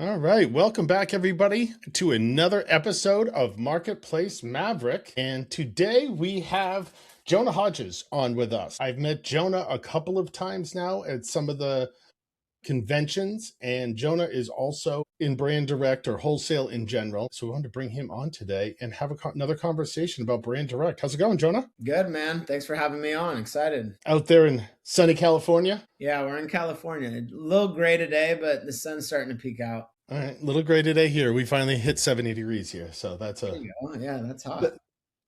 All right, welcome back, everybody, to another episode of Marketplace Maverick. And today we have Jonah Hodges on with us. I've met Jonah a couple of times now at some of the conventions, and Jonah is also in brand direct or wholesale in general. So we wanted to bring him on today and have another conversation about brand direct. How's it going, Jonah? Good, man. Thanks for having me on. Excited. Out there in sunny California? Yeah, we're in California. A little gray today, but the sun's starting to peek out. All right, little gray today here. We finally hit 70 degrees here, so There you go. Yeah, that's hot.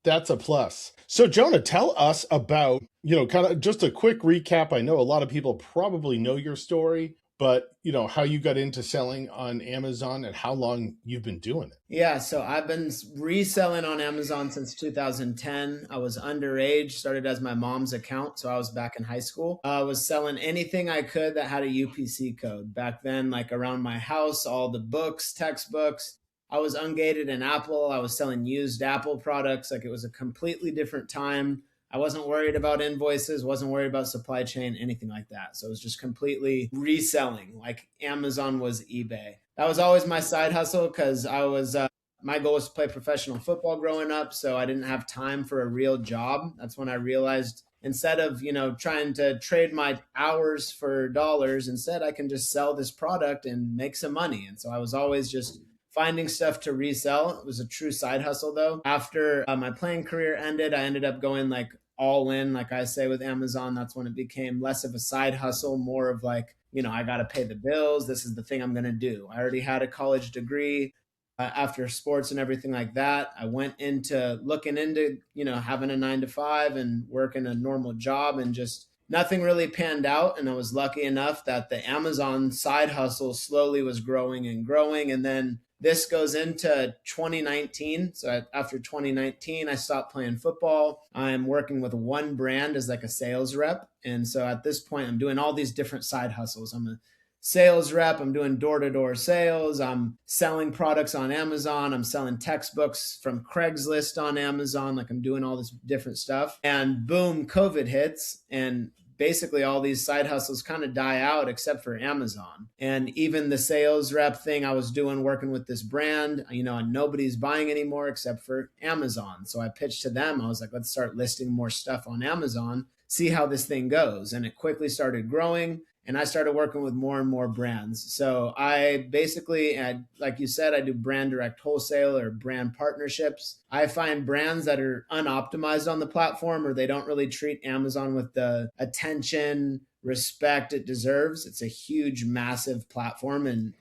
that's a plus. So, Jonah, tell us about, kind of just a quick recap. I know a lot of people probably know your story, but, how you got into selling on Amazon and how long you've been doing it. Yeah, so I've been reselling on Amazon since 2010. I was underage, started as my mom's account, so I was back in high school. I was selling anything I could that had a UPC code. Back then, like around my house, all the books, textbooks. I was ungated in Apple. I was selling used Apple products. Like it was a completely different time. I wasn't worried about invoices, wasn't worried about supply chain, anything like that. So it was just completely reselling, like Amazon was eBay. That was always my side hustle because my goal was to play professional football growing up. So I didn't have time for a real job. That's when I realized instead of, trying to trade my hours for dollars, instead I can just sell this product and make some money. And so I was always just finding stuff to resell. It was a true side hustle though. After my playing career ended, I ended up going like all in, like I say with Amazon. That's when it became less of a side hustle, more of like, I got to pay the bills. This is the thing I'm going to do. I already had a college degree. After sports and everything like that, I went into looking into, having a 9 to 5 and working a normal job, and just nothing really panned out. And I was lucky enough that the Amazon side hustle slowly was growing and growing. And then this goes into 2019. So after 2019, I stopped playing football. I'm working with one brand as like a sales rep. And so at this point, I'm doing all these different side hustles. I'm a sales rep. I'm doing door-to-door sales. I'm selling products on Amazon. I'm selling textbooks from Craigslist on Amazon. Like I'm doing all this different stuff. And boom, COVID hits, and basically all these side hustles kind of die out except for Amazon. And even the sales rep thing I was doing, working with this brand, and nobody's buying anymore except for Amazon. So I pitched to them. I was like, let's start listing more stuff on Amazon, see how this thing goes. And it quickly started growing. And I started working with more and more brands. So I basically, like you said, I do brand direct wholesale or brand partnerships. I find brands that are unoptimized on the platform, or they don't really treat Amazon with the attention, respect it deserves. It's a huge, massive platform, and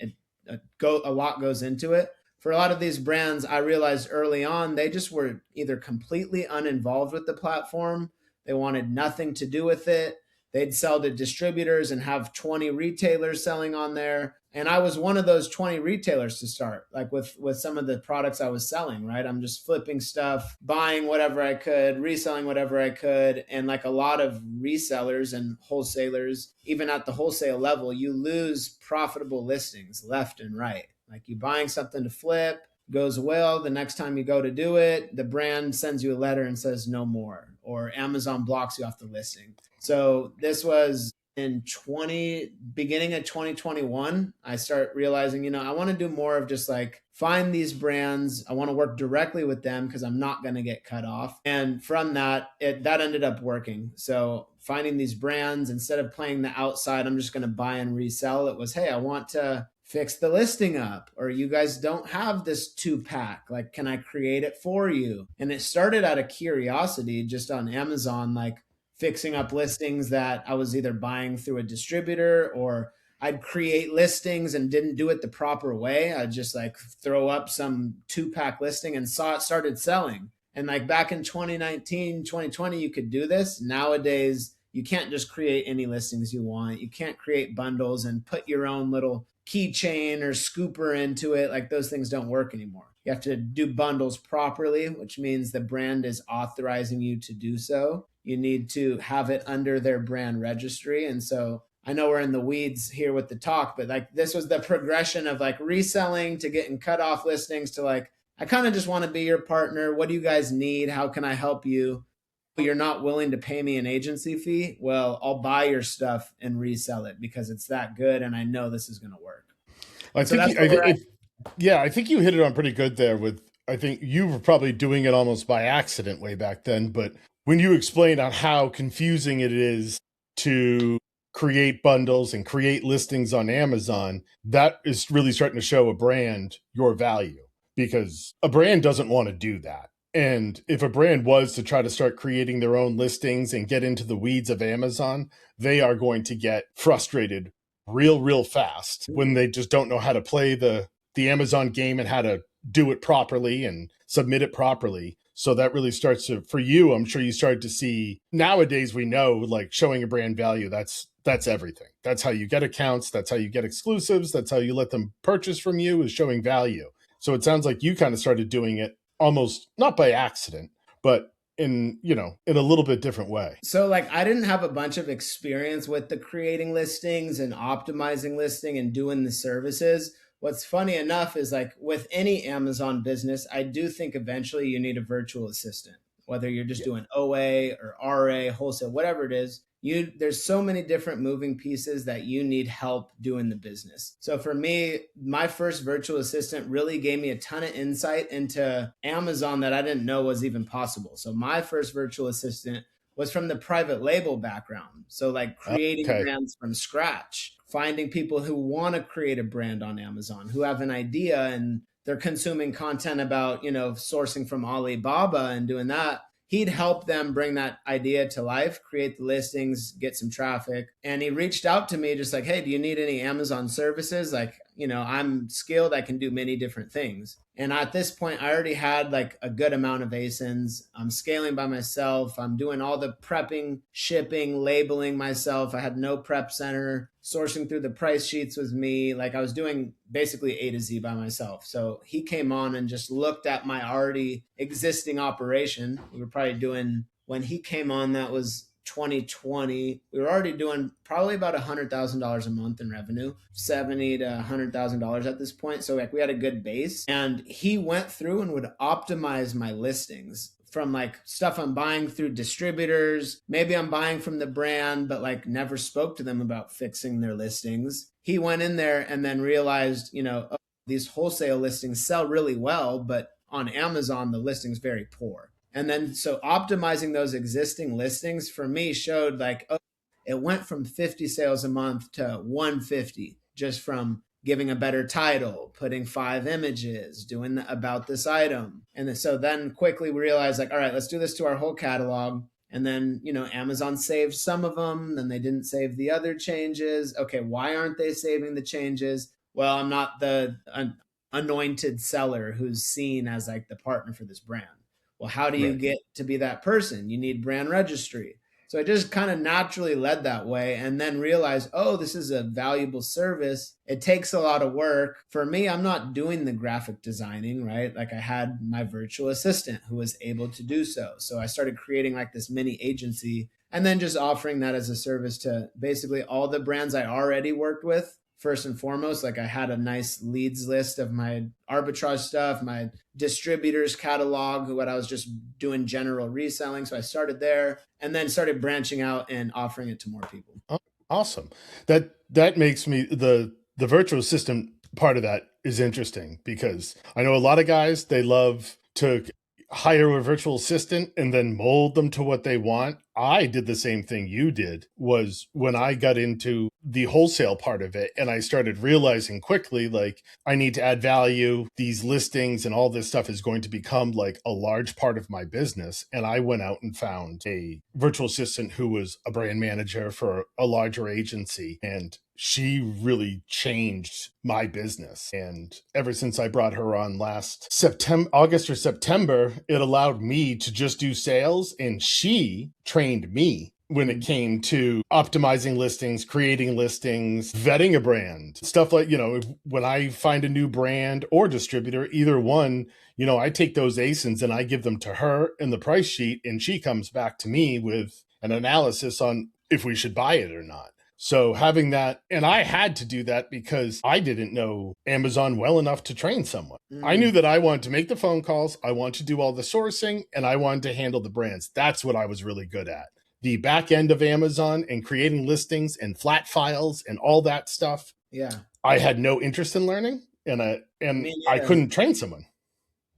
a lot goes into it. For a lot of these brands, I realized early on, they just were either completely uninvolved with the platform. They wanted nothing to do with it. They'd sell to distributors and have 20 retailers selling on there. And I was one of those 20 retailers to start, like with some of the products I was selling, right? I'm just flipping stuff, buying whatever I could, reselling whatever I could. And like a lot of resellers and wholesalers, even at the wholesale level, you lose profitable listings left and right. Like you buying something to flip, goes well. The next time you go to do it, the brand sends you a letter and says no more, or Amazon blocks you off the listing. So this was in beginning of 2021. I start realizing, I want to do more of just like find these brands. I want to work directly with them because I'm not going to get cut off. And from that, that ended up working. So finding these brands, instead of playing the outside, I'm just going to buy and resell. It was, hey, I want to fix the listing up, or you guys don't have this 2-pack. Like, can I create it for you? And it started out of curiosity just on Amazon, like fixing up listings that I was either buying through a distributor, or I'd create listings and didn't do it the proper way. I'd just like throw up some 2-pack listing and saw it started selling. And like back in 2019, 2020, you could do this. Nowadays, you can't just create any listings you want. You can't create bundles and put your own little keychain or scooper into it. Like those things don't work anymore. You have to do bundles properly, which means the brand is authorizing you to do so. You need to have it under their brand registry. And so I know we're in the weeds here with the talk, but like this was the progression of like reselling to getting cut off listings to like, I kind of just want to be your partner. What do you guys need? How can I help you? You're not willing to pay me an agency fee? Well, I'll buy your stuff and resell it because it's that good and I know this is going to work. I So think, that's where we're at. yeah, I think you hit it on pretty good there with, I think you were probably doing it almost by accident way back then, but when you explained on how confusing it is to create bundles and create listings on Amazon, that is really starting to show a brand your value, because a brand doesn't want to do that. And if a brand was to try to start creating their own listings and get into the weeds of Amazon, they are going to get frustrated real fast when they just don't know how to play the Amazon game and how to do it properly and submit it properly. So that really starts to, for you, I'm sure you started to see, nowadays we know, like, showing a brand value, that's everything. That's how you get accounts, that's how you get exclusives, that's how you let them purchase from you, is showing value. So it sounds like you kind of started doing it almost not by accident, but in, in a little bit different way. So like I didn't have a bunch of experience with the creating listings and optimizing listing and doing the services. What's funny enough is like with any Amazon business, I do think eventually you need a virtual assistant, whether you're just Yeah. doing OA or RA, wholesale, whatever it is. There's so many different moving pieces that you need help doing the business. So for me, my first virtual assistant really gave me a ton of insight into Amazon that I didn't know was even possible. So my first virtual assistant was from the private label background. So like creating Okay. brands from scratch, finding people who want to create a brand on Amazon, who have an idea and they're consuming content about, sourcing from Alibaba and doing that. He'd help them bring that idea to life, create the listings, get some traffic. And he reached out to me just like, hey, do you need any Amazon services? Like, I'm skilled. I can do many different things. And at this point, I already had like a good amount of ASINs. I'm scaling by myself. I'm doing all the prepping, shipping, labeling myself. I had no prep center. Sourcing through the price sheets was me. Like I was doing basically A to Z by myself. So he came on and just looked at my already existing operation. We were probably doing, when he came on, that was 2020. We were already doing probably about $100,000 a month in revenue, $70 to $100,000 at this point. So like we had a good base, and he went through and would optimize my listings from like stuff I'm buying through distributors. Maybe I'm buying from the brand, but like never spoke to them about fixing their listings. He went in there and then realized, oh, these wholesale listings sell really well, but on Amazon, the listing's very poor. And then so optimizing those existing listings for me showed like, oh, it went from 50 sales a month to 150 just from giving a better title, putting 5 images, doing the about this item. And so then quickly we realized like, all right, let's do this to our whole catalog. And then, Amazon saved some of them, then they didn't save the other changes. Okay, why aren't they saving the changes? Well, I'm not the anointed seller who's seen as like the partner for this brand. Well, how do you Right. get to be that person? You need brand registry. So I just kind of naturally led that way and then realized, oh, this is a valuable service. It takes a lot of work. For me, I'm not doing the graphic designing, right? Like I had my virtual assistant who was able to do so. So I started creating like this mini agency and then just offering that as a service to basically all the brands I already worked with. First and foremost, like I had a nice leads list of my arbitrage stuff, my distributors catalog, what I was just doing general reselling. So I started there and then started branching out and offering it to more people. Oh, awesome. That makes me, the virtual assistant part of that is interesting, because I know a lot of guys, they love to hire a virtual assistant and then mold them to what they want. I did the same thing you did, was when I got into the wholesale part of it and I started realizing quickly, like, I need to add value. These listings and all this stuff is going to become like a large part of my business. And I went out and found a virtual assistant who was a brand manager for a larger agency, and she really changed my business. And ever since I brought her on last August or September, it allowed me to just do sales, and she trained me when it came to optimizing listings, creating listings, vetting a brand, stuff like, when I find a new brand or distributor, either one, I take those ASINs and I give them to her in the price sheet, and she comes back to me with an analysis on if we should buy it or not. So having that, and I had to do that because I didn't know Amazon well enough to train someone. I knew that I wanted to make the phone calls, I wanted to do all the sourcing, and I wanted to handle the brands. That's what I was really good at. The back end of Amazon and creating listings and flat files and all that stuff. Yeah. I had no interest in learning, and Me I neither. couldn't train someone.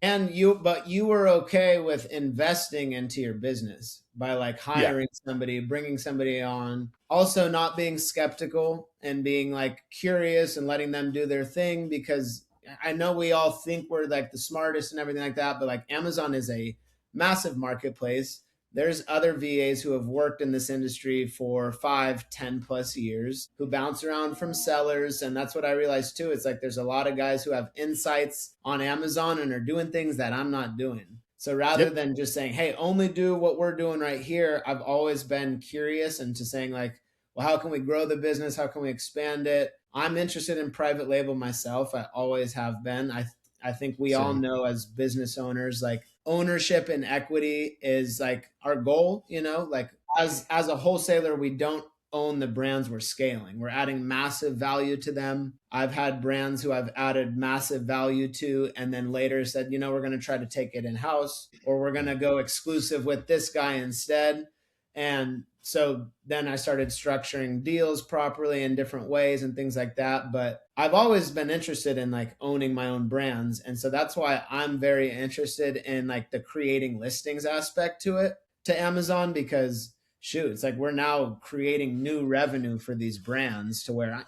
But you were okay with investing into your business by like Yeah. hiring somebody, bringing somebody on, also not being skeptical and being like curious and letting them do their thing. Because I know we all think we're like the smartest and everything like that, but like Amazon is a massive marketplace. There's other VAs who have worked in this industry for 5, 10 plus years who bounce around from sellers. And that's what I realized too. It's like there's a lot of guys who have insights on Amazon and are doing things that I'm not doing. So rather Yep. than just saying, hey, only do what we're doing right here, I've always been curious and to saying, like, well, how can we grow the business? How can we expand it? I'm interested in private label myself. I always have been. I think we all Same. know as business owners, like ownership and equity is like our goal, like as a wholesaler, we don't own the brands we're scaling. We're adding massive value to them. I've had brands who I've added massive value to and then later said, we're going to try to take it in house or we're going to go exclusive with this guy instead. And so then I started structuring deals properly in different ways and things like that. But I've always been interested in like owning my own brands. And so that's why I'm very interested in like the creating listings aspect to it to Amazon, because shoot, it's like we're now creating new revenue for these brands to where,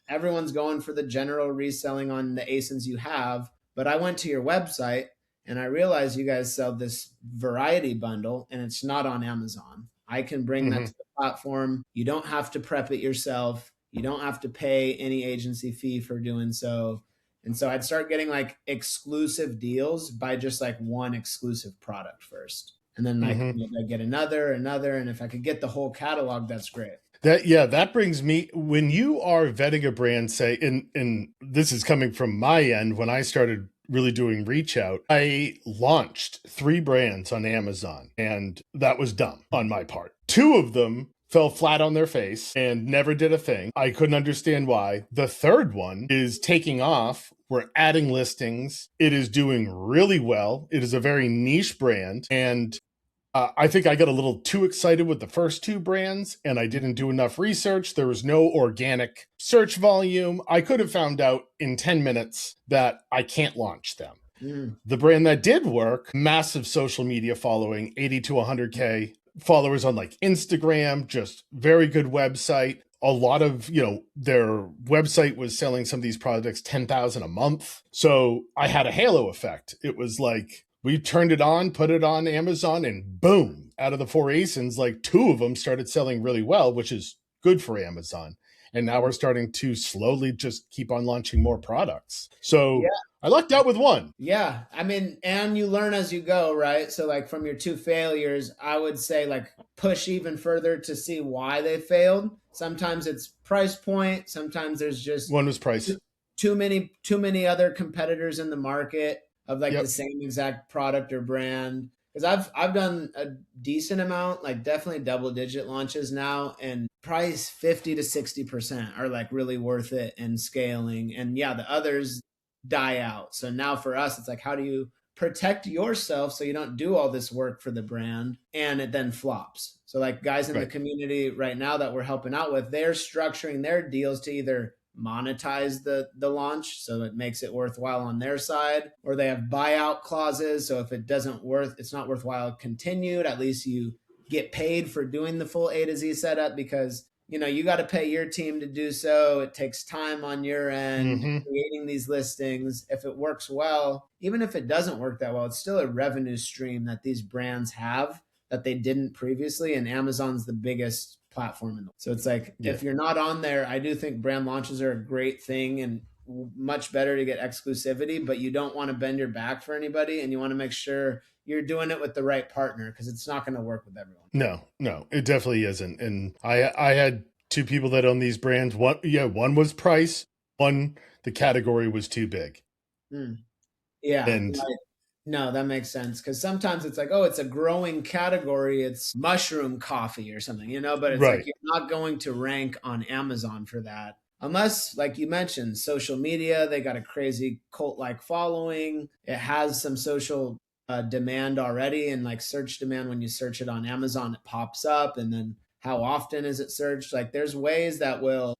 everyone's going for the general reselling on the ASINs you have. But I went to your website and I realized you guys sell this variety bundle and it's not on Amazon. I can bring that Hmm. to the platform. You don't have to prep it yourself. You don't have to pay any agency fee for doing so. And so I'd start getting like exclusive deals by just like one exclusive product first. And then like Hmm. maybe I get another. And if I could get the whole catalog, that's great. That brings me, when you are vetting a brand, say, and this is coming from my end, when I started really doing reach out, I launched 3 brands on Amazon, and that was dumb on my part. 2 of them fell flat on their face and never did a thing. I couldn't understand why. The third one is taking off. We're adding listings. It is doing really well. It is a very niche brand, and I think I got a little too excited with the first 2 brands and I didn't do enough research. There was no organic search volume. I could have found out in 10 minutes that I can't launch them. Mm. The brand that did work, massive social media following, 80 to 100K followers on like Instagram, just very good website. A lot of, their website was selling some of these products 10,000 a month. So I had a halo effect. It was like we turned it on, put it on Amazon, and boom, out of the 4 ASINs, like 2 of them started selling really well, which is good for Amazon. And now we're starting to slowly just keep on launching more products. Yeah. So I lucked out with one. Yeah. I mean, and you learn as you go, right? So, like, from your 2 failures, I would say, like, push even further to see why they failed. Sometimes it's price point. Sometimes there's just One was too, price. too many other competitors in the market of like the Yep. same exact product or brand. Because I've done a decent amount, like definitely double digit launches now, and price 50 to 60% are like really worth it and scaling. And yeah, the others die out. So now for us, it's like, how do you protect yourself so you don't do all this work for the brand and it then flops? So like guys in the Right. community right now that we're helping out with, they're structuring their deals to either monetize the launch so it makes it worthwhile on their side, or they have buyout clauses, so if it's not worthwhile continued, at least you get paid for doing the full A to Z setup, because you got to pay your team to do so. It takes time on your end Hmm. creating these listings. If it works well, even if it doesn't work that well, it's still a revenue stream that these brands have that they didn't previously, and Amazon's the biggest platform in the world. So it's like Yeah. if you're not on there, I do think brand launches are a great thing and much better to get exclusivity, but you don't want to bend your back for anybody and you want to make sure you're doing it with the right partner, because it's not going to work with everyone. No, it definitely isn't. And I had 2 people that own these brands. One was price. One, the category was too big. Mm. Yeah. And No, that makes sense, because sometimes it's like, oh, it's a growing category. It's mushroom coffee or something, but it's like right. you're not going to rank on Amazon for that. Unless, like you mentioned, social media, they got a crazy cult like following. It has some social demand already, and like search demand. When you search it on Amazon, it pops up. And then how often is it searched? Like there's ways that will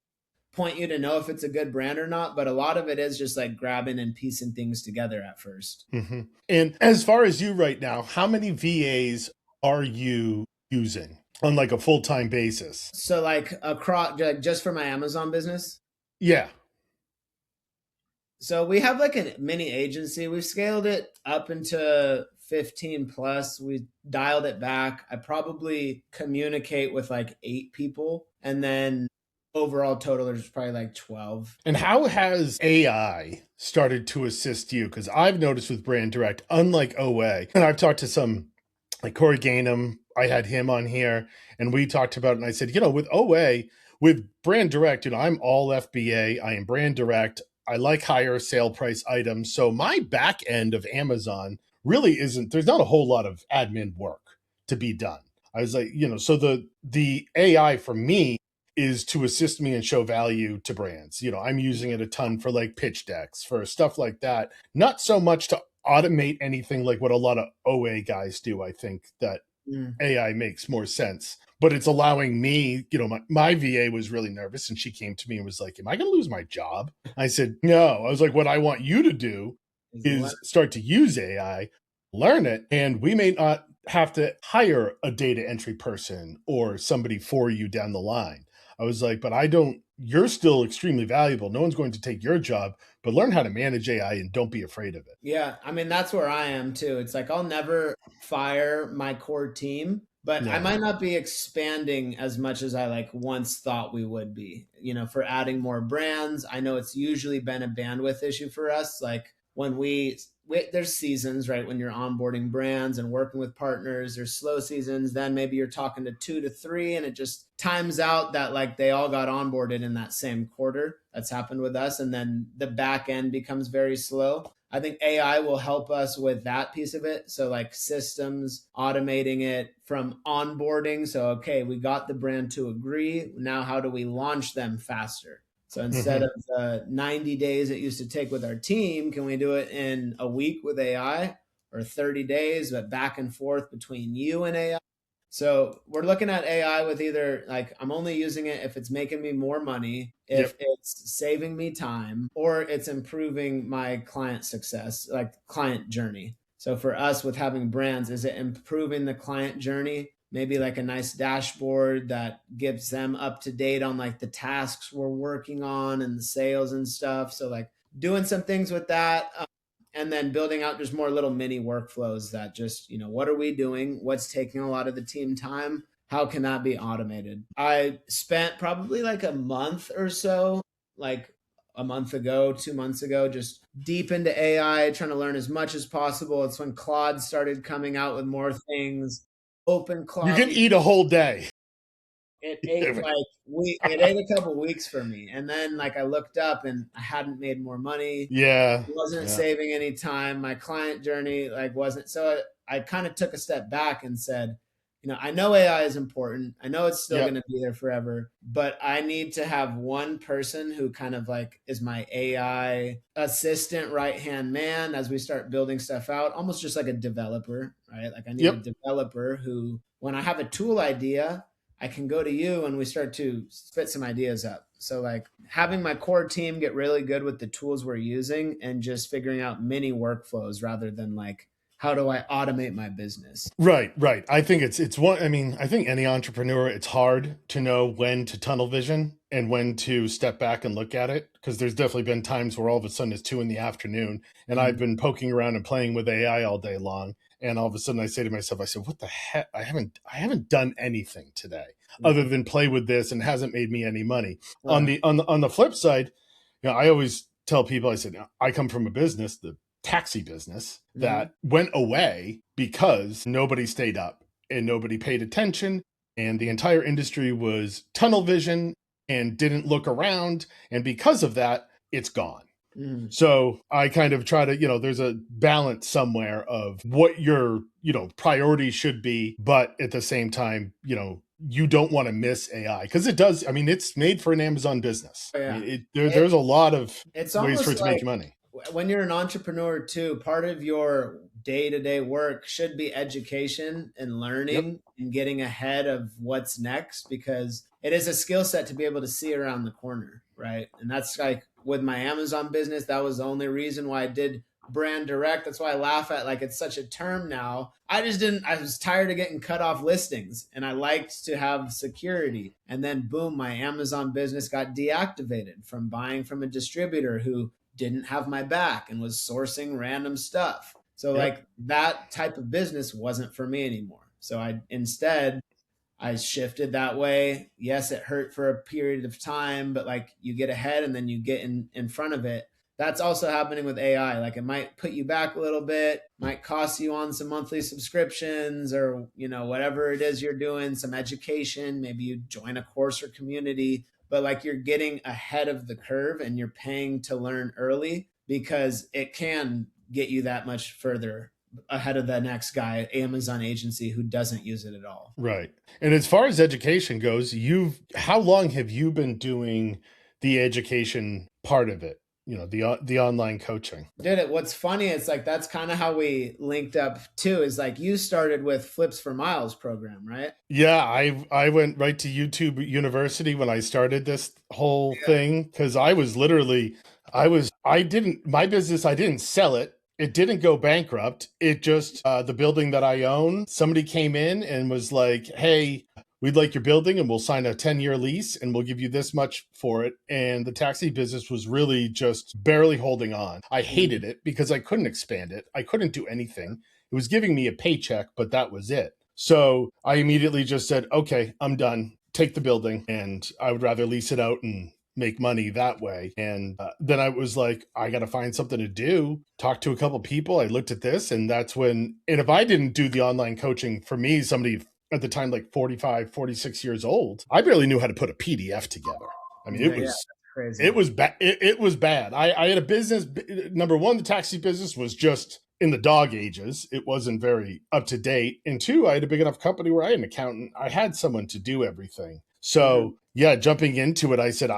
point you to know if it's a good brand or not, but a lot of it is just like grabbing and piecing things together at first. Mm-hmm. And as far as you right now, how many VAs are you using on like a full-time basis? So like across, like just for my Amazon business. Yeah. So we have like a mini agency. We've scaled it up into 15 plus. We dialed it back. I probably communicate with like 8 people. And then overall total, there's probably like 12. And how has AI started to assist you? Because I've noticed with Brand Direct, unlike OA, and I've talked to some like Corey Gainham, I had him on here and we talked about it. And I said, with OA, with Brand Direct, I'm all FBA. I am Brand Direct. I like higher sale price items. So my back end of Amazon really isn't, there's not a whole lot of admin work to be done. I was like, so the AI for me is to assist me and show value to brands. I'm using it a ton for like pitch decks, for stuff like that. Not so much to automate anything like what a lot of OA guys do. I think that AI makes more sense, but it's allowing me, my VA was really nervous and she came to me and was like, am I going to lose my job? I said, no. I was like, what I want you to do is start to use AI, learn it, and we may not have to hire a data entry person or somebody for you down the line. I was like, but you're still extremely valuable. No one's going to take your job, but learn how to manage AI and don't be afraid of it. Yeah. I mean, that's where I am too. It's like, I'll never fire my core team, but I might not be expanding as much as I like once thought we would be, for adding more brands. I know it's usually been a bandwidth issue for us. Like when there's seasons, right? When you're onboarding brands and working with partners, there's slow seasons. Then maybe you're talking to 2 to 3 and it just times out that like they all got onboarded in that same quarter. That's happened with us. And then the back end becomes very slow. I think AI will help us with that piece of it. So like systems, automating it from onboarding. So, okay, we got the brand to agree. Now, how do we launch them faster? So instead of the 90 days it used to take with our team, can we do it in a week with AI, or 30 days, but back and forth between you and AI? So we're looking at AI with either like, I'm only using it if it's making me more money, if it's saving me time, or it's improving my client success, like client journey. So for us with having brands, is it improving the client journey? Maybe like a nice dashboard that gives them up to date on like the tasks we're working on and the sales and stuff. So like doing some things with that. And then building out just more little mini workflows that just, what are we doing? What's taking a lot of the team time? How can that be automated? I spent probably like a month or so, like a month ago, 2 months ago, just deep into AI, trying to learn as much as possible. It's when Claude started coming out with more things. Open Claude. You can eat a whole day. It ate it ate a couple weeks for me. And then like I looked up and I hadn't made more money. Yeah. Wasn't saving any time. My client journey like wasn't. So I kind of took a step back and said, I know AI is important. I know it's still going to be there forever, but I need to have one person who kind of like is my AI assistant, right-hand man as we start building stuff out, almost just like a developer, right? Like I need a developer who, when I have a tool idea, I can go to you and we start to spit some ideas up. So like having my core team get really good with the tools we're using and just figuring out mini workflows rather than like, how do I automate my business? Right. I think it's one. I mean, I think any entrepreneur, it's hard to know when to tunnel vision and when to step back and look at it, because there's definitely been times where all of a sudden it's 2 PM and I've been poking around and playing with AI all day long, and all of a sudden I say to myself, I said, "What the heck? I haven't done anything today other than play with this, and it hasn't made me any money." On the flip side, I always tell people, I said, I come from a business, the taxi business, that went away because nobody stayed up and nobody paid attention, and the entire industry was tunnel vision and didn't look around, and because of that, it's gone. So I kind of try to, there's a balance somewhere of what your, priorities should be, but at the same time, you don't want to miss AI, because it does. I mean, it's made for an Amazon business. I mean, there's a lot of ways for it to make money. When you're an entrepreneur too, part of your day-to-day work should be education and learning and getting ahead of what's next, because it is a skill set to be able to see around the corner, right? And that's like with my Amazon business, that was the only reason why I did brand direct. That's why I laugh at like it's such a term now. I was tired of getting cut off listings and I liked to have security. And then boom, my Amazon business got deactivated from buying from a distributor who didn't have my back and was sourcing random stuff. So Yep. like that type of business wasn't for me anymore. So I shifted that way. Yes, it hurt for a period of time, but like you get ahead and then you get in front of it. That's also happening with AI. Like it might put you back a little bit, might cost you on some monthly subscriptions or, whatever it is you're doing, some education, maybe you join a course or community, but like you're getting ahead of the curve and you're paying to learn early because it can get you that much further ahead of the next guy, Amazon agency who doesn't use it at all. Right. And as far as education goes, how long have you been doing the education part of it? The online coaching. Did it. What's funny is like that's kind of how we linked up too. Is like you started with Flips for Miles program, right? Yeah, I went right to YouTube University when I started this whole thing because I didn't my business, I didn't sell it. It didn't go bankrupt. It just the building that I own, somebody came in and was like, "Hey, we'd like your building and we'll sign a 10-year lease and we'll give you this much for it." And the taxi business was really just barely holding on. I hated it because I couldn't expand it. I couldn't do anything. It was giving me a paycheck, but that was it. So I immediately just said, okay, I'm done. Take the building. And I would rather lease it out and make money that way. And then I was like, I got to find something to do. Talk to a couple people. I looked at this and and if I didn't do the online coaching, for me, somebody at the time, like 45, 46 years old, I barely knew how to put a PDF together. I mean, Crazy. it was bad. It was bad. I had a business. Number one, the taxi business was just in the dog ages. It wasn't very up to date. And two, I had a big enough company where I had an accountant. I had someone to do everything. So yeah, jumping into it, I said,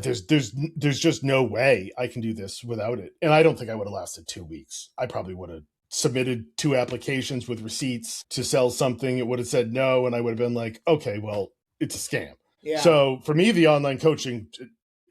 there's just no way I can do this without it. And I don't think I would have lasted 2 weeks. I probably would have submitted 2 applications with receipts to sell something. It would have said no. And I would have been like, okay, well, it's a scam. Yeah. So for me, the online coaching,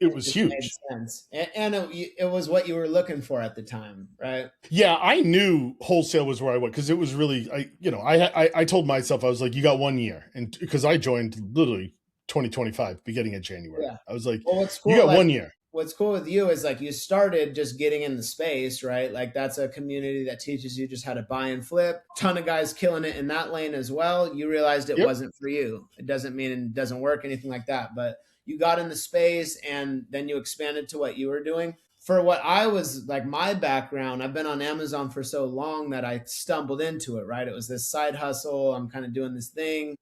it was huge. Made sense. And it was what you were looking for at the time, right? Yeah, I knew wholesale was where I went because it was really, I told myself, I was like, you got 1 year. And because I joined literally 2025, beginning of January. Yeah. I was like, well, what's cool, you got like, 1 year. What's cool with you is like you started just getting in the space, right? Like that's a community that teaches you just how to buy and flip. Ton of guys killing it in that lane as well. You realized it wasn't for you. It doesn't mean it doesn't work, anything like that. But you got in the space and then you expanded to what you were doing. For what I was like, my background, I've been on Amazon for so long that I stumbled into it, right? It was this side hustle. I'm kind of doing this thing.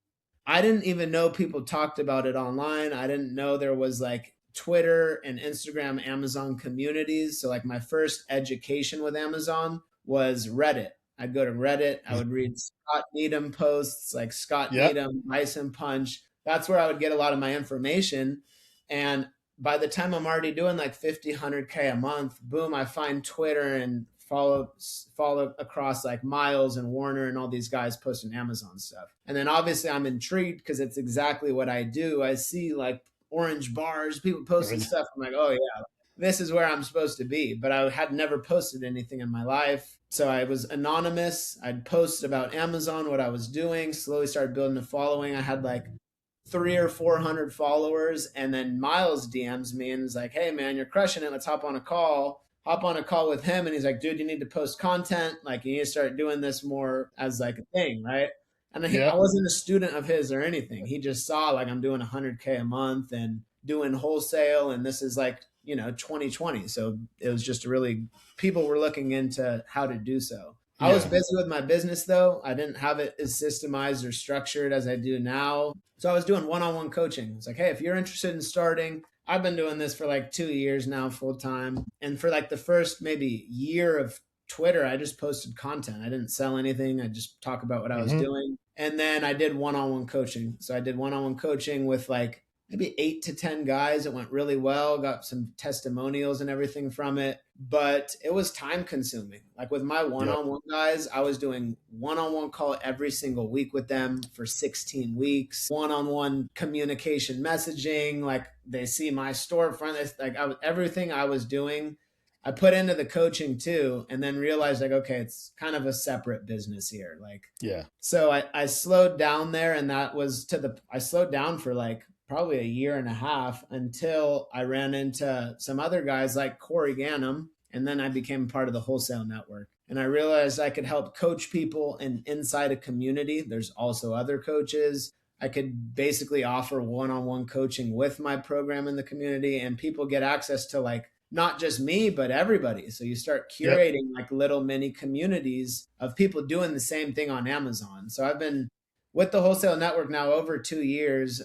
I didn't even know people talked about it online. I didn't know there was like Twitter and Instagram Amazon communities. So like my first education with Amazon was Reddit. I'd go to Reddit. I would read Scott Needham posts like Scott Needham, Bison Punch. That's where I would get a lot of my information. And by the time I'm already doing like 50, 100K a month, boom, I find Twitter and follow across like Miles and Warner and all these guys posting Amazon stuff. And then obviously I'm intrigued because it's exactly what I do. I see like orange bars, people posting stuff. I'm like, oh yeah, this is where I'm supposed to be. But I had never posted anything in my life. So I was anonymous. I'd post about Amazon, what I was doing, slowly started building a following. I had like 300 or 400 followers. And then Miles DMs me and is like, hey man, you're crushing it. Let's hop on a call with him. And he's like, dude, you need to post content. Like you need to start doing this more as like a thing. Right. And I wasn't a student of his or anything. He just saw like I'm doing 100K a month and doing wholesale. And this is like, 2020. So it was just people were looking into how to do so. I was busy with my business though. I didn't have it as systemized or structured as I do now. So I was doing one-on-one coaching. It's like, hey, if you're interested in starting, I've been doing this for like 2 years now full time. And for like the first maybe year of Twitter, I just posted content. I didn't sell anything. I just talk about what I was doing. And then I did one-on-one coaching. So I did one-on-one coaching with like maybe 8 to 10 guys. It went really well, got some testimonials and everything from it, but it was time consuming. Like with my Yeah. one-on-one guys, I was doing one-on-one call every single week with them for 16 weeks, one-on-one communication messaging. Like they see my storefront, it's like everything I was doing, I put into the coaching too, and then realized like, okay, it's kind of a separate business here. Like, Yeah. so I slowed down there, and I slowed down for like probably a year and a half until I ran into some other guys like Corey Gannum. And then I became part of the Wholesale network. And I realized I could help coach people inside a community. There's also other coaches. I could basically offer one-on-one coaching with my program in the community, and people get access to like not just me, but everybody. So you start Yep. curating like little mini communities of people doing the same thing on Amazon. So I've been with the Wholesale network now over 2 years.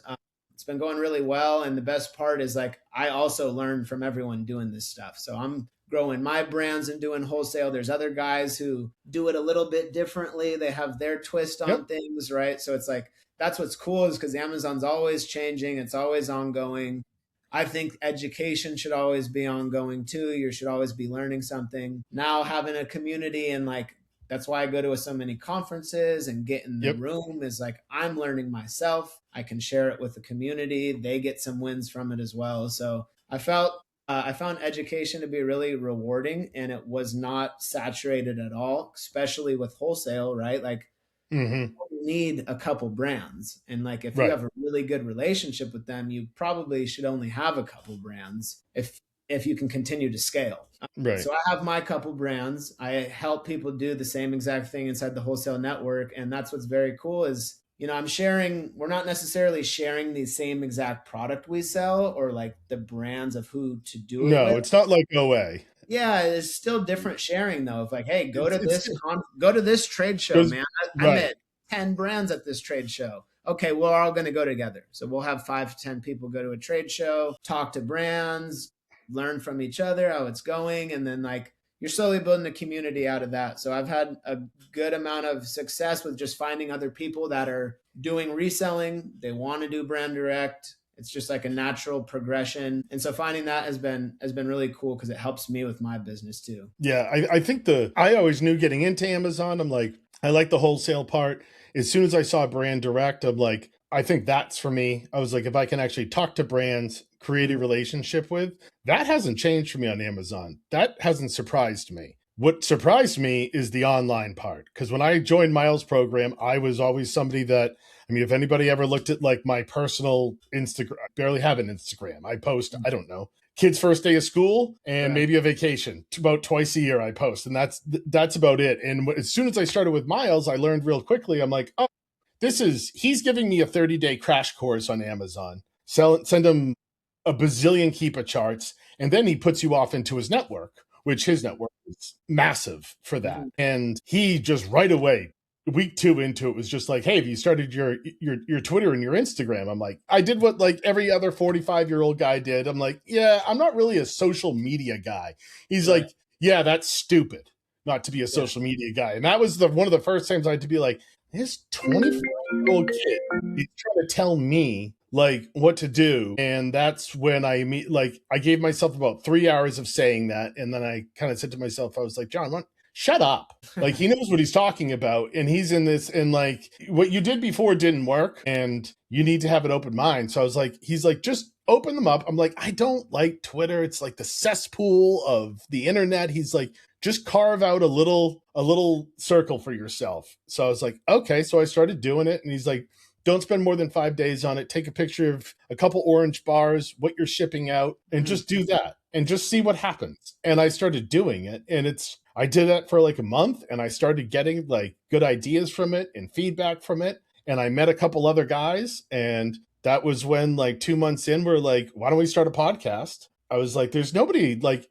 It's been going really well. And the best part is like, I also learned from everyone doing this stuff. So I'm growing my brands and doing wholesale. There's other guys who do it a little bit differently. They have their twist on Yep. things, right? So it's like, that's what's cool, is because Amazon's always changing. It's always ongoing. I think education should always be ongoing too. You should always be learning something. Now having a community, and like that's why I go to so many conferences and get in the Yep. room, is like I'm learning myself. I can share it with the community. They get some wins from it as well. So I found education to be really rewarding, and it was not saturated at all, especially with wholesale, right? Like Mm-hmm. you need a couple brands. And like if you Right. have a really good relationship with them, you probably should only have a couple brands if you can continue to scale. Right. So I have my couple brands. I help people do the same exact thing inside the wholesale network. And that's what's very cool is, we're not necessarily sharing the same exact product we sell or like the brands of who to do it No, with. it's not like OA. Yeah, it's still different sharing though. Of like, hey, It's go to this trade show, goes man. I right. met 10 brands at this trade show. Okay, we're all going to go together. So we'll have 5 to 10 people go to a trade show, talk to brands, learn from each other how it's going, and then like you're slowly building a community out of that. So I've had a good amount of success with just finding other people that are doing reselling. They want to do brand direct. It's just like a natural progression. And so finding that has been really cool because it helps me with my business too. Yeah, I think I always knew getting into Amazon, I'm like, I like the wholesale part. As soon as I saw brand direct, I'm like, I think that's for me. I was like, if I can actually talk to brands, create a relationship with, that hasn't changed for me on Amazon. That hasn't surprised me. What surprised me is the online part. Because when I joined Miles' program, I was always somebody that, I mean, if anybody ever looked at like my personal Instagram, I barely have an Instagram. I post, I don't know, kids' first day of school and Right. maybe a vacation. About twice a year I post, and that's about it. And as soon as I started with Miles, I learned real quickly. I'm like, oh, he's giving me a 30-day crash course on Amazon. Send him a bazillion Keepa charts, and then he puts you off into his network, which his network is massive for that. Mhm. And he just right away, week 2 into it, was just like, hey, have you started your Twitter and your Instagram? I'm like, I did what like every other 45-year-old guy did. I'm like, yeah, I'm not really a social media guy. He's Right. like, yeah, that's stupid not to be a Yeah. social media guy. And that was one of the first times I had to be like, this 24-year-old kid is trying to tell me like what to do. And that's when I gave myself about 3 hours of saying that. And then I kind of said to myself, I was like, John, shut up. Like he knows what he's talking about. And he's in this, and like what you did before didn't work. And you need to have an open mind. So I was like, he's like, just open them up. I'm like, I don't like Twitter. It's like the cesspool of the internet. He's like, just carve out a little circle for yourself. So I was like, okay. So I started doing it. And he's like, don't spend more than 5 days on it. Take a picture of a couple orange bars, what you're shipping out, and just do that and just see what happens. And I started doing it. And I did that for like a month, and I started getting like good ideas from it and feedback from it. And I met a couple other guys. And that was when like 2 months in, we're like, why don't we start a podcast? I was like, there's nobody like,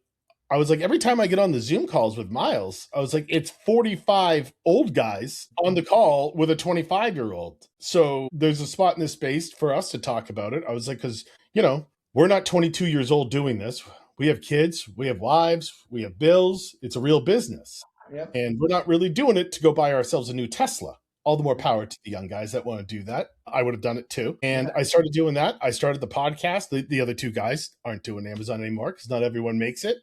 I was like, every time I get on the Zoom calls with Miles, I was like, it's 45 old guys on the call with a 25-year-old. So there's a spot in this space for us to talk about it. I was like, because, we're not 22 years old doing this. We have kids, we have wives, we have bills. It's a real business. Yep. And we're not really doing it to go buy ourselves a new Tesla. all the more power to the young guys that want to do that. I would have done it too. And Yeah. I started doing that. I started the podcast. The other two guys aren't doing Amazon anymore because not everyone makes it.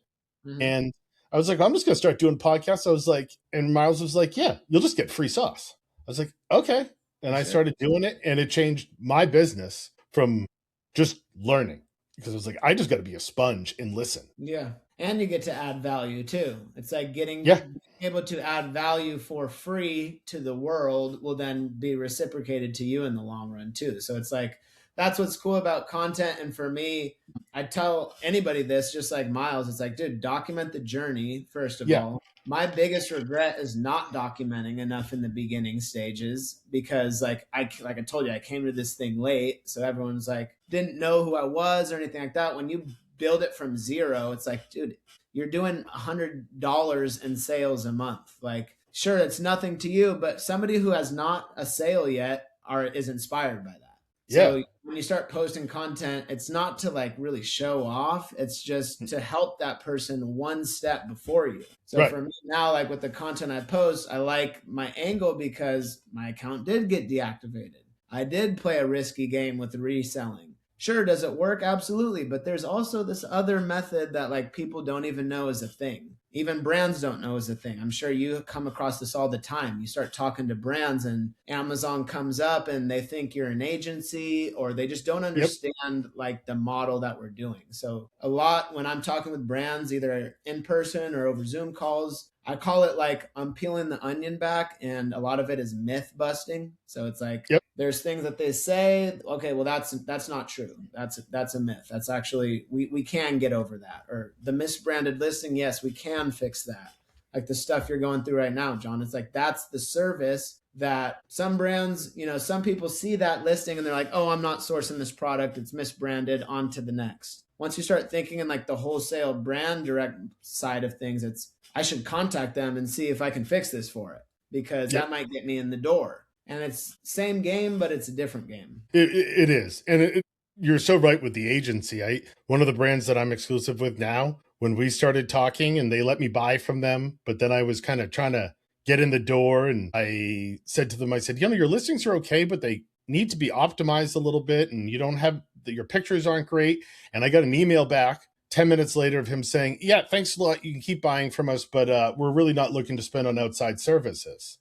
Mhm. And I was like, I'm just going to start doing podcasts. I was like, and Miles was like, yeah, you'll just get free sauce. I was like, okay. And I Sure. started doing it, and it changed my business from just learning because I was like, I just got to be a sponge and listen. Yeah. And you get to add value too. It's like Yeah. being able to add value for free to the world will then be reciprocated to you in the long run too. So it's like that's what's cool about content. And for me, I tell anybody this, just like Miles, it's like, dude, document the journey first of Yeah. all. My biggest regret is not documenting enough in the beginning stages because like I told you, I came to this thing late. So everyone's like didn't know who I was or anything like that. When you build it from zero, it's like, dude, you're doing $100 in sales a month. Like, sure, it's nothing to you, but somebody who has not a sale yet is inspired by that. Yeah. So when you start posting content, it's not to like really show off. It's just to help that person one step before you. So Right. for me now, like with the content I post, I like my angle because my account did get deactivated. I did play a risky game with reselling. Sure, does it work? Absolutely. But there's also this other method that like people don't even know is a thing. Even brands don't know is a thing. I'm sure you come across this all the time. You start talking to brands and Amazon comes up and they think you're an agency or they just don't Yep. understand like the model that we're doing. So a lot when I'm talking with brands, either in person or over Zoom calls, I call it like I'm peeling the onion back, and a lot of it is myth busting. So it's like Yep. there's things that they say, okay, well that's not true. That's a myth. That's actually we can get over that. Or the misbranded listing, yes, we can fix that. Like the stuff you're going through right now, John. It's like that's the service that some brands, some people see that listing and they're like, oh, I'm not sourcing this product. It's misbranded, on to the next. Once you start thinking in like the wholesale brand direct side of things, it's I should contact them and see if I can fix this for it because Yep. that might get me in the door. And it's same game, but it's a different game. It is. And you're so right with the agency. One of the brands that I'm exclusive with now, when we started talking and they let me buy from them, but then I was kind of trying to get in the door and I said to them, I said, your listings are okay, but they need to be optimized a little bit and you don't have your pictures aren't great. And I got an email back 10 minutes later of him saying, yeah, thanks a lot. You can keep buying from us, but we're really not looking to spend on outside services.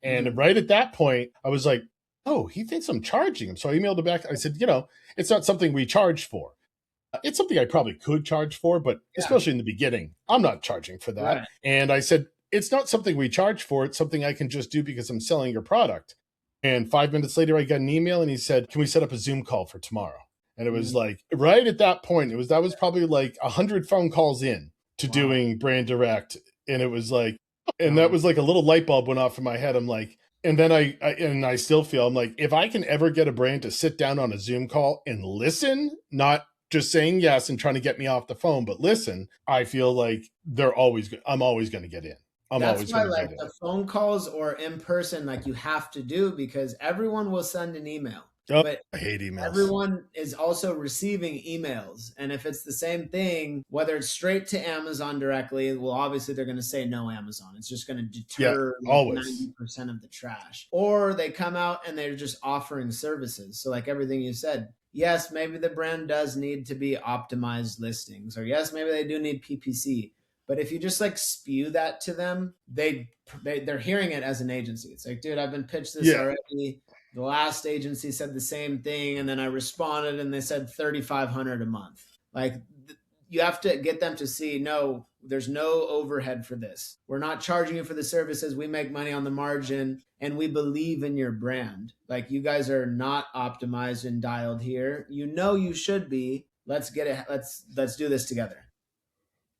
And right at that point, I was like, oh, he thinks I'm charging him. So I emailed him back. I said, it's not something we charge for. It's something I probably could charge for, but especially in the beginning, I'm not charging for that. Right. And I said, it's not something we charge for. It's something I can just do because I'm selling your product. And 5 minutes later, I got an email and he said, can we set up a Zoom call for tomorrow? And it was like right at that point, that was probably like 100 phone calls in to doing brand direct. And it was like, and that was like a little light bulb went off in my head. I'm like, and then I still feel I'm like, if I can ever get a brand to sit down on a Zoom call and listen, not just saying yes and trying to get me off the phone, but listen, I feel like I'm always going to get in. That's why like the phone calls or in person, like you have to do because everyone will send an email. Oh, but I hate emails. Everyone is also receiving emails. And if it's the same thing, whether it's straight to Amazon directly, well, obviously they're going to say no Amazon. It's just going to deter always 90% of the trash. Or they come out and they're just offering services. So like everything you said, yes, maybe the brand does need to be optimized listings, or yes, maybe they do need PPC. But if you just like spew that to them, they're hearing it as an agency. It's like, dude, I've been pitched this already. The last agency said the same thing, and then I responded, and they said 3,500 a month. Like you have to get them to see, no, there's no overhead for this. We're not charging you for the services. We make money on the margin, and we believe in your brand. Like you guys are not optimized and dialed here. You should be. Let's get it. Let's do this together.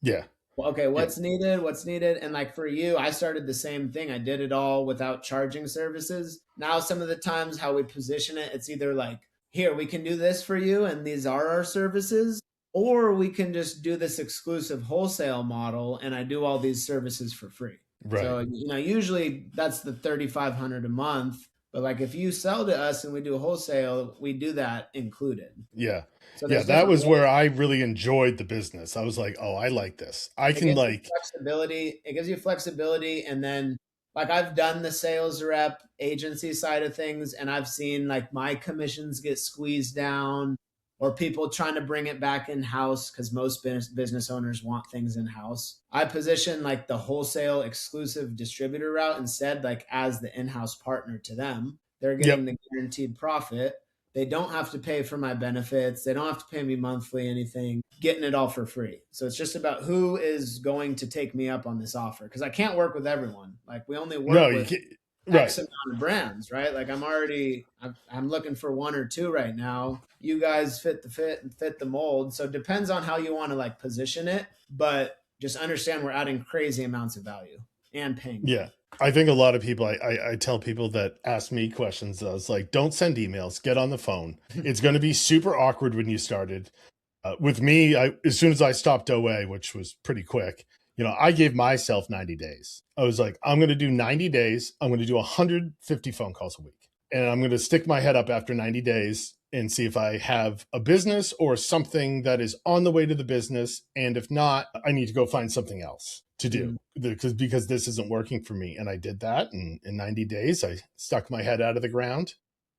Yeah. Okay, what's needed? And like for you, I started the same thing. I did it all without charging services. Now, some of the times how we position it, it's either like, here, we can do this for you, and these are our services, or we can just do this exclusive wholesale model, and I do all these services for free. Right. So, usually that's the 3,500 a month. But like if you sell to us and we do wholesale, we do that included. Yeah. So that was where I really enjoyed the business. I was like, oh, I like this. I can like flexibility. It gives you flexibility. And then like I've done the sales rep agency side of things, and I've seen like my commissions get squeezed down, or people trying to bring it back in house because most business owners want things in house. I position like the wholesale exclusive distributor route instead, like as the in house partner to them. They're getting Yep. the guaranteed profit. They don't have to pay for my benefits. They don't have to pay me monthly anything, getting it all for free. So it's just about who is going to take me up on this offer, because I can't work with everyone. Like we only No, work you with can't. X Right. amount of brands, right? Like I'm looking for one or two right now. You guys fit the fit and fit the mold. So it depends on how you want to like position it, but just understand we're adding crazy amounts of value and paying you. Yeah. I think a lot of people, I tell people that ask me questions, I was like, don't send emails, get on the phone. It's going to be super awkward when you started. With me, as soon as I stopped OA, which was pretty quick, I gave myself 90 days. I was like, I'm going to do 90 days. I'm going to do 150 phone calls a week. And I'm going to stick my head up after 90 days and see if I have a business or something that is on the way to the business. And if not, I need to go find something else to do because this isn't working for me. And I did that. And in 90 days, I stuck my head out of the ground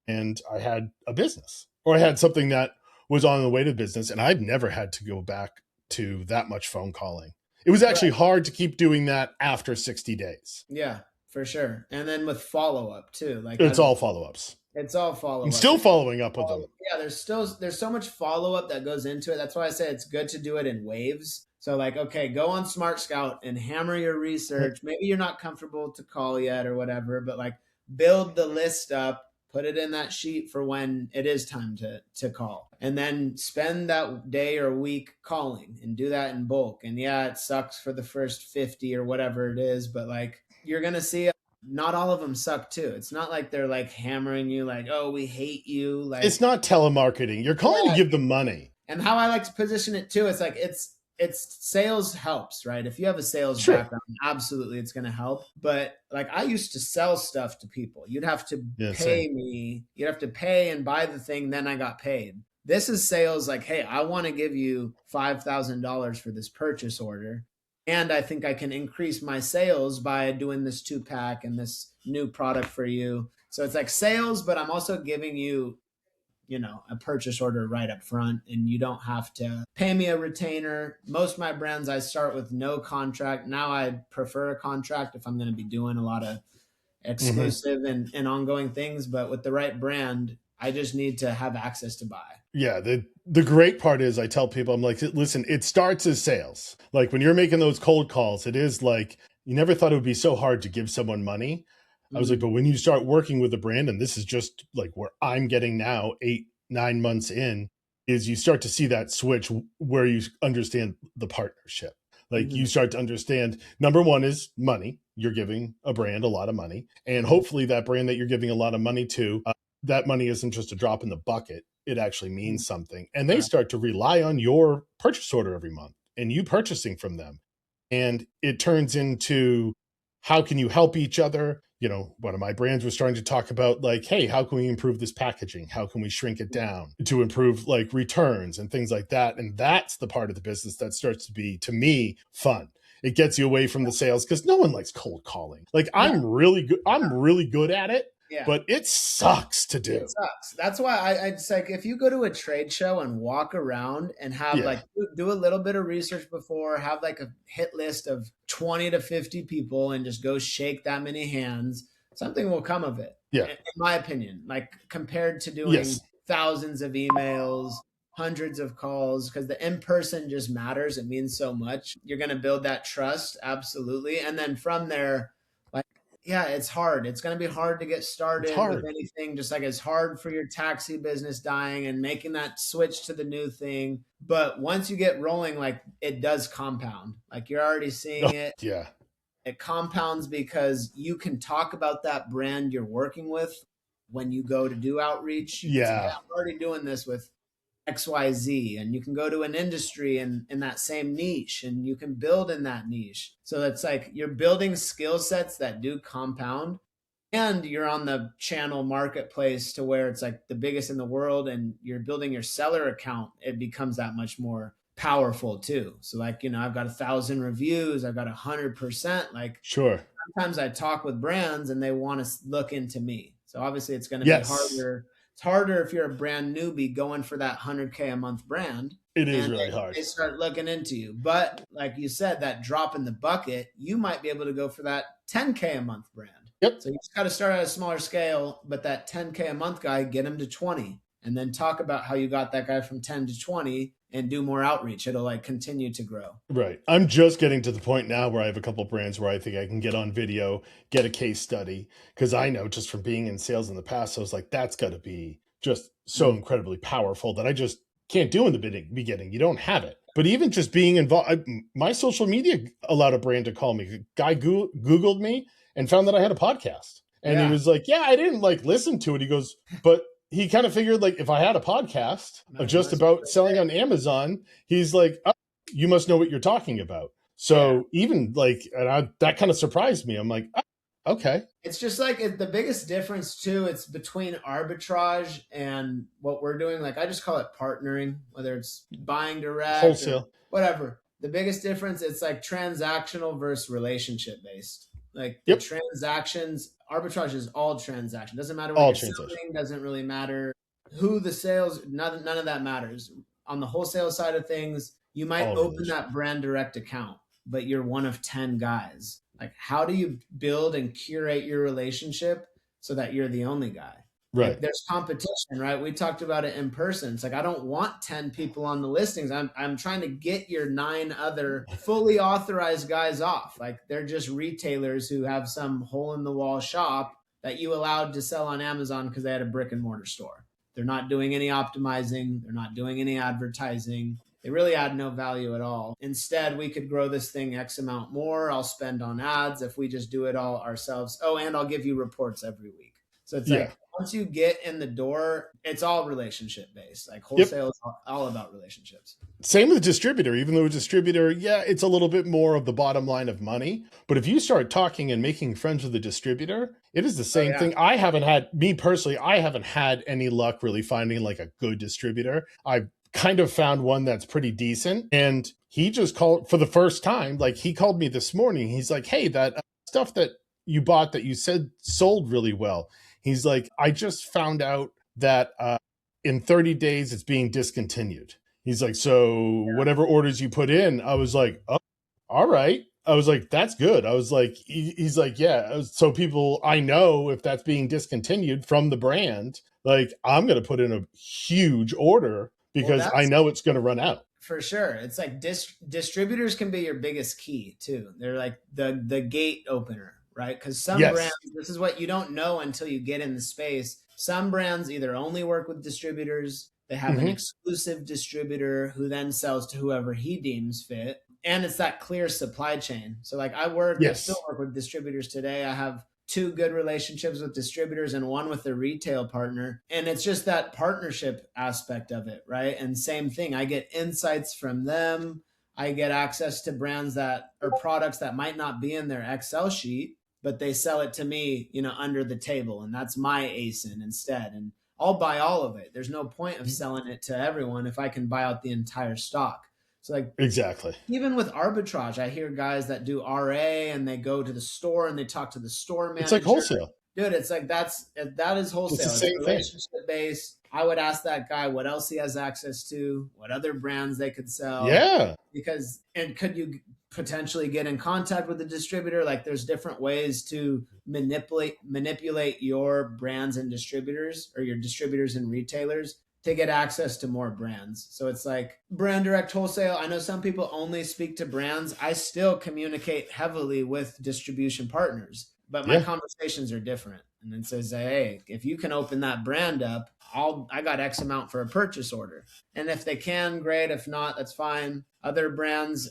and I had a business, or I had something that was on the way to business. And I've never had to go back to that much phone calling. It was actually Right. hard to keep doing that after 60 days. Yeah, for sure. And then with follow up too. Like It's I've all follow-ups It's all follow and up. still following up with them. Yeah, there's so much follow up that goes into it. That's why I say it's good to do it in waves. So like, okay, go on Smart Scout and hammer your research. Maybe you're not comfortable to call yet or whatever, but like build the list up, put it in that sheet for when it is time to call. And then spend that day or week calling and do that in bulk. And yeah, it sucks for the first 50 or whatever it is, but like you're going to see not all of them suck too. It's not like they're like hammering you like, oh, we hate you. It's Like, not telemarketing. You're calling to yeah. give them money. And how I like to position it too, it's like it's sales helps, right? If you have a sales Sure. background, absolutely it's gonna help. But like I used to sell stuff to people. You'd have to Yeah, pay same. me, you'd have to pay and buy the thing, then I got paid. This is sales like, hey, I want to give you $5,000 for this purchase order. And I think I can increase my sales by doing this 2-pack and this new product for you. So it's like sales, but I'm also giving you, a purchase order right up front, and you don't have to pay me a retainer. Most of my brands, I start with no contract. Now I prefer a contract if I'm going to be doing a lot of Mm-hmm. exclusive and ongoing things. But with the right brand, I just need to have access to buy. Yeah, the great part is I tell people, I'm like, listen, it starts as sales. Like when you're making those cold calls, it is like you never thought it would be so hard to give someone money. I was like, Mm, but when you start working with a brand, and this is just like where I'm getting now, 8, 9 months in, is you start to see that switch where you understand the partnership. Like you mhm, start to understand number one is money. You're giving a brand a lot of money. And mhm, hopefully that brand that you're giving a lot of money to, that money isn't just a drop in the bucket. It actually mhm. means something. And they Right. start to rely on your purchase order every month and you purchasing from them. And it turns into how can you help each other? One of my brands was starting to talk about like, hey, how can we improve this packaging? How can we shrink it down to improve like returns and things like that? And that's the part of the business that starts to be, to me, fun. It gets you away from the sales because no one likes cold calling. Like No, I'm really good at it, yeah. but it sucks to It do. sucks. That's why I just like if you go to a trade show and walk around and have Yeah. like do a little bit of research before, have like a hit list of 20 to 50 people and just go shake that many hands, something will come of it. Yeah. In my opinion, like compared to doing Yes. thousands of emails, hundreds of calls, because the in person just matters. It means so much. You're going to build that trust, absolutely. And then from there, like, yeah, it's hard. It's going to be hard to get It's started with hard. anything, just like it's hard for your taxi business dying and making that switch to the new thing. But once you get rolling, like it does compound. Like you're already Oh, seeing it. yeah. It compounds because you can talk about that brand you're working with when you go to do outreach. You can say, hey, Yeah. I'm already doing this with XYZ, and you can go to an industry in that same niche and you can build in that niche. So it's like you're building skill sets that do compound, and you're on the channel marketplace to where it's like the biggest in the world, and you're building your seller account. It becomes that much more powerful too. So like, I've got 1,000 reviews, I've got 100%, like Sure. sometimes I talk with brands and they want to look into me. So obviously it's going to be Yes, harder. It's harder if you're a brand newbie going for that 100K a month brand it is and really hard. they start looking into you. But like you said, that drop in the bucket, you might be able to go for that 10K a month brand. Yep. So you just got to start at a smaller scale, but that 10K a month guy, get him to 20 and then talk about how you got that guy from 10 to 20 and do more outreach. It'll like continue to grow. Right. I'm just getting to the point now where I have a couple of brands where I think I can get on video, get a case study, because I know just from being in sales in the past, I was like, that's got to be just so incredibly powerful that I just can't do in the beginning. You don't have it. But even just being involved, my social media allowed a brand to call me. A guy Googled me and found that I had a podcast. And he was like, yeah, I didn't like listen to it. He goes, but he kind of figured like if I had a podcast of just about selling on Amazon, he's like, oh, you must know what you're talking about. So even like, that kind of surprised me. I'm like, oh, okay. It's just like the biggest difference too. It's between arbitrage and what we're doing. Like I just call it partnering, whether it's buying direct, wholesale, whatever. The biggest difference, it's like transactional versus relationship based. Like the transactions, arbitrage is all transaction. Doesn't matter what you're selling. Doesn't really matter who the sales. None of that matters. On the wholesale side of things, you might open that brand direct account, but you're one of 10 guys. Like, how do you build and curate your relationship so that you're the only guy? Right. Like, there's competition, right? We talked about it in person. It's like, I don't want 10 people on the listings. I'm trying to get your 9 other fully authorized guys off. Like, they're just retailers who have some hole in the wall shop that you allowed to sell on Amazon because they had a brick and mortar store. They're not doing any optimizing. They're not doing any advertising. They really add no value at all. Instead, we could grow this thing X amount more. I'll spend on ads if we just do it all ourselves. Oh, and I'll give you reports every week. So it's like once you get in the door, it's all relationship based. Like wholesale is all about relationships. Same with distributor. Even though a distributor, it's a little bit more of the bottom line of money. But if you start talking and making friends with a distributor, it is the same thing. I haven't had any luck really finding like a good distributor. I've kind of found one that's pretty decent. And he just called for the first time. Like he called me this morning. He's like, hey, that stuff that you bought that you said sold really well. He's like, I just found out that in 30 days it's being discontinued. He's like, so whatever orders you put in, I was like, oh, all right. I was like, that's good. I was like, he's like, yeah. So people, I know if that's being discontinued from the brand, like I'm going to put in a huge order because I know it's going to run out. For sure. It's like distributors can be your biggest key too. They're like the gate opener, right? Because some brands, this is what you don't know until you get in the space. Some brands either only work with distributors, they have an exclusive distributor who then sells to whoever he deems fit. And it's that clear supply chain. So like I still work with distributors today. I have 2 good relationships with distributors and 1 with a retail partner. And it's just that partnership aspect of it, right? And same thing, I get insights from them. I get access to brands or products that might not be in their Excel sheet, but they sell it to me, under the table. And that's my ASIN instead. And I'll buy all of it. There's no point of selling it to everyone if I can buy out the entire stock. So like exactly. Even with arbitrage, I hear guys that do RA and they go to the store and they talk to the store manager. It's like wholesale. Dude, it's like that is wholesale. It's the same relationship based. I would ask that guy what else he has access to, what other brands they could sell. Yeah. And could you potentially get in contact with the distributor? Like there's different ways to manipulate your brands and distributors or your distributors and retailers to get access to more brands. So it's like brand direct wholesale. I know some people only speak to brands. I still communicate heavily with distribution partners, but my conversations are different. And it says, hey, if you can open that brand up, I got X amount for a purchase order. And if they can, great. If not, that's fine. Other brands,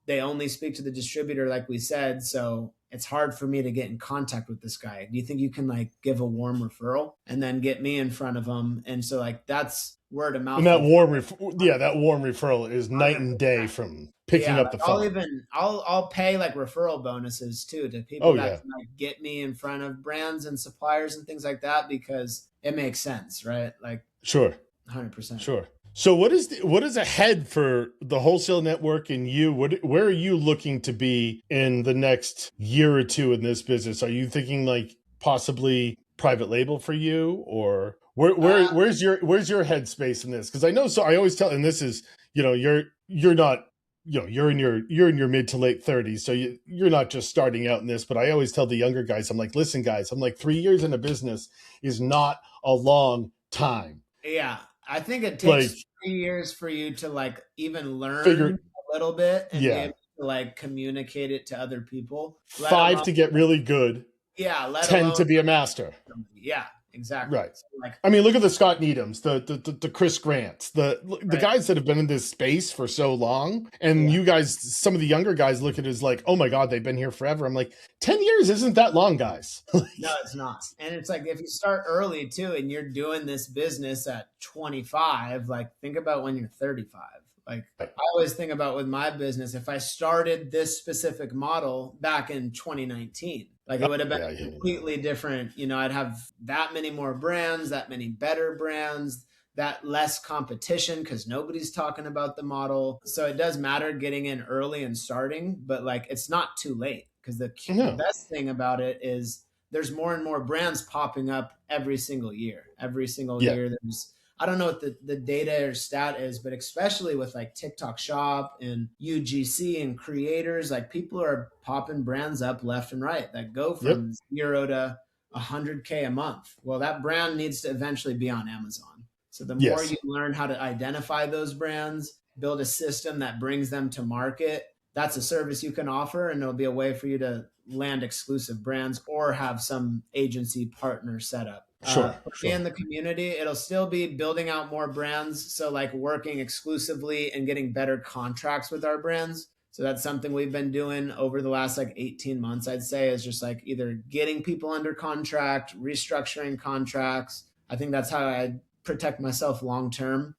they only speak to the distributor, like we said. So it's hard for me to get in contact with this guy. Do you think you can like give a warm referral and then get me in front of him? And so like that's word of mouth. And that warm referral is night and day from picking up the phone. I'll pay like referral bonuses too to people that can like get me in front of brands and suppliers and things like that because it makes sense, right? Like sure. 100%. Sure. So what is ahead for the wholesale network and you? Where are you looking to be in the next year or two in this business? Are you thinking like possibly private label for you, or where's your headspace in this? Because I know, so I always tell, and this is, you're not, you're in your mid to late 30s, so you're not just starting out in this. But I always tell the younger guys, I'm like, listen, guys, I'm like, 3 years in a business is not a long time. Yeah, I think it Like, takes 3 years for you to like even learn figure, a little bit and be yeah, able to like communicate it to other people, let 5 alone, to get really good, yeah, let 10 alone to be a master. somebody. Yeah, exactly. Right. So like, I mean, look at the Scott Needhams, the Chris Grants, the right. guys that have been in this space for so long. And Yeah. you guys, some of the younger guys look at it as like, oh my God, they've been here forever. I'm like, 10 years isn't that long, guys. No, it's not. And it's like if you start early too and you're doing this business at 25, like think about when you're 35. Like Right. I always think about with my business, if I started this specific model back in 2019, like it would have been Yeah, yeah, yeah. completely different. I'd have that many more brands, that many better brands, that less competition because nobody's talking about the model. So it does matter getting in early and starting, but like it's not too late because the No. best thing about it is there's more and more brands popping up every single year. Every single Yeah. year there's I don't know what the data or stat is, but especially with like TikTok Shop and UGC and creators, like people are popping brands up left and right that go Yep. from 0 to 100K a month. Well, that brand needs to eventually be on Amazon. So the more you Yes. learn how to identify those brands, build a system that brings them to market, that's a service you can offer, and it'll be a way for you to land exclusive brands or have some agency partner set up. Sure. For me in Sure. the community, it'll still be building out more brands. So, like working exclusively and getting better contracts with our brands. So, that's something we've been doing over the last like 18 months, I'd say, is just like either getting people under contract, restructuring contracts. I think that's how I protect myself long term.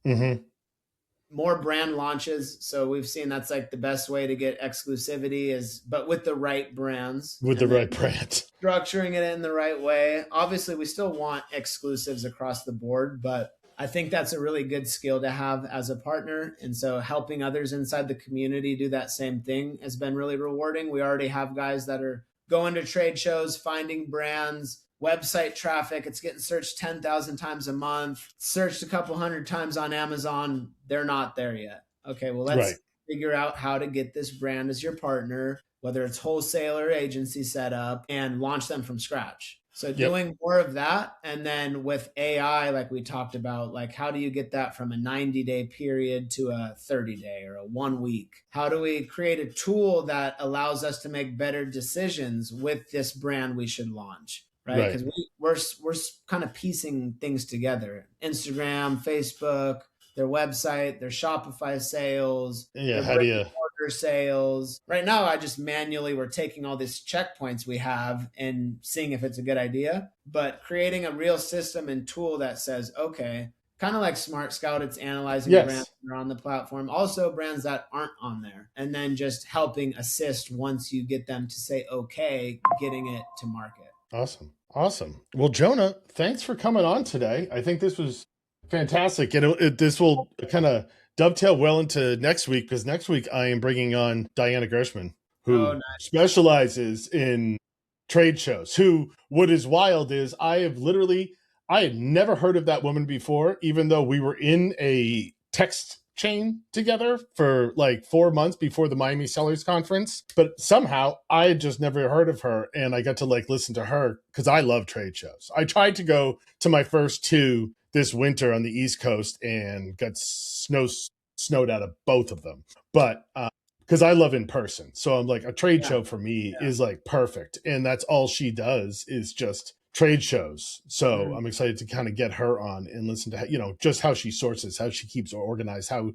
Mm-hmm. More brand launches, so we've seen that's like the best way to get exclusivity is but with the right brands With the and then right brand. structuring it in the right way. Obviously we still want exclusives across the board, but I think that's a really good skill to have as a partner, and so helping others inside the community do that same thing has been really rewarding. We already have guys that are going to trade shows, finding brands, website traffic. It's getting searched 10,000 times a month, searched a couple hundred times on Amazon. They're not there yet. Okay, well, Right. let's figure out how to get this brand as your partner, whether it's wholesale or agency setup, and launch them from scratch. So Yep. doing more of that. And then with AI, like we talked about, like how do you get that from a 90-day period to a 30-day or a 1 week? How do we create a tool that allows us to make better decisions with this brand we should launch? Right, Right. because we're kind of piecing things together. Instagram, Facebook, their website, their Shopify sales, Yeah. their How do brick and you? mortar sales. Right now, I just manually we're taking all these checkpoints we have and seeing if it's a good idea, but creating a real system and tool that says, okay, kind of like Smart Scout, it's analyzing brands Yes. that are on the platform, also brands that aren't on there, and then just helping assist once you get them to say okay, getting it to market. Awesome. Awesome. Well, Jonah, thanks for coming on today. I think this was fantastic. And this will kind of dovetail well into next week, because next week I am bringing on Diana Gershman, Oh, who specializes in trade shows. Who, what is wild is I had never heard of that woman before, even though we were in a text chain together for like 4 months before the Miami Sellers Conference. But somehow I had just never heard of her, and I got to like listen to her because I love trade shows. I tried to go to my first two this winter on the East Coast and got snowed out of both of them. But because I love in person, so I'm like, a trade yeah, show for me yeah. is like perfect, and that's all she does is just trade shows. So Mhm. I'm excited to kind of get her on and listen to, just how she sources, how she keeps organized, how,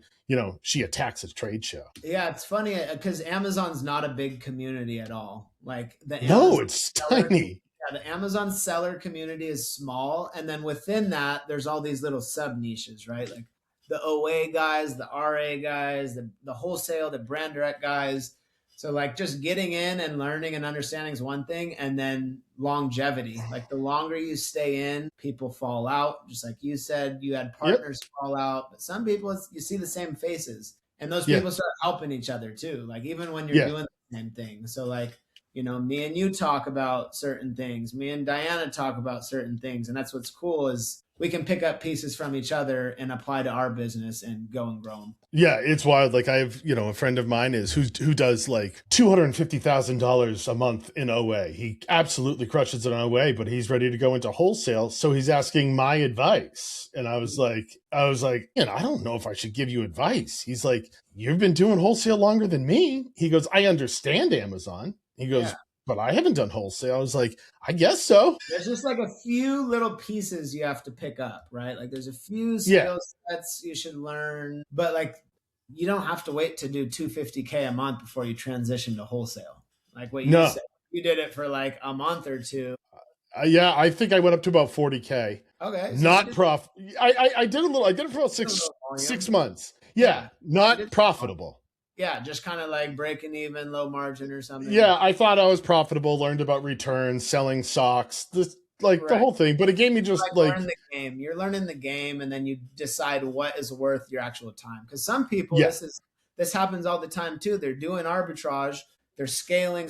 she attacks a trade show. Yeah, it's funny because Amazon's not a big community at all. Like the No, Amazon it's seller, tiny. yeah, the Amazon seller community is small, and then within that, there's all these little sub niches, right? Like the OA guys, the RA guys, the wholesale, the brand direct guys. So like just getting in and learning and understanding is one thing, and then longevity. Like the longer you stay in, people fall out. Just like you said, you had Yep. partners fall out, but some people you see the same faces, and those Yeah. people start helping each other too. Like even when you're Yeah. doing the same thing. So like, me and you talk about certain things. Me and Diana talk about certain things, and that's what's cool is we can pick up pieces from each other and apply to our business and go and grow them. Yeah, it's wild. Like I have, a friend of mine who does like $250,000 a month in OA. He absolutely crushes it on OA, but he's ready to go into wholesale. So he's asking my advice. And I was like, I don't know if I should give you advice. He's like, you've been doing wholesale longer than me. He goes, I understand Amazon. He goes, Yeah. but I haven't done wholesale. I was like, I guess so. There's just like a few little pieces you have to pick up, right? Like there's a few Yeah. skill sets you should learn, but like you don't have to wait to do 250K a month before you transition to wholesale. Like what you No. said, you did it for like a month or two. Yeah, I think I went up to about 40K. Okay, so you Not did prof. I did a little. I did it for about a six little volume. six months. Yeah, Yeah, you not did. profitable. Yeah, just kind of like breaking even, low margin or something. Yeah, I thought I was profitable. Learned about returns, selling socks, this like the Right. whole thing. But it gave me just Like like learn the game. You're learning the game, and then you decide what is worth your actual time. Because some people, yeah, this happens all the time too. They're doing arbitrage. They're scaling.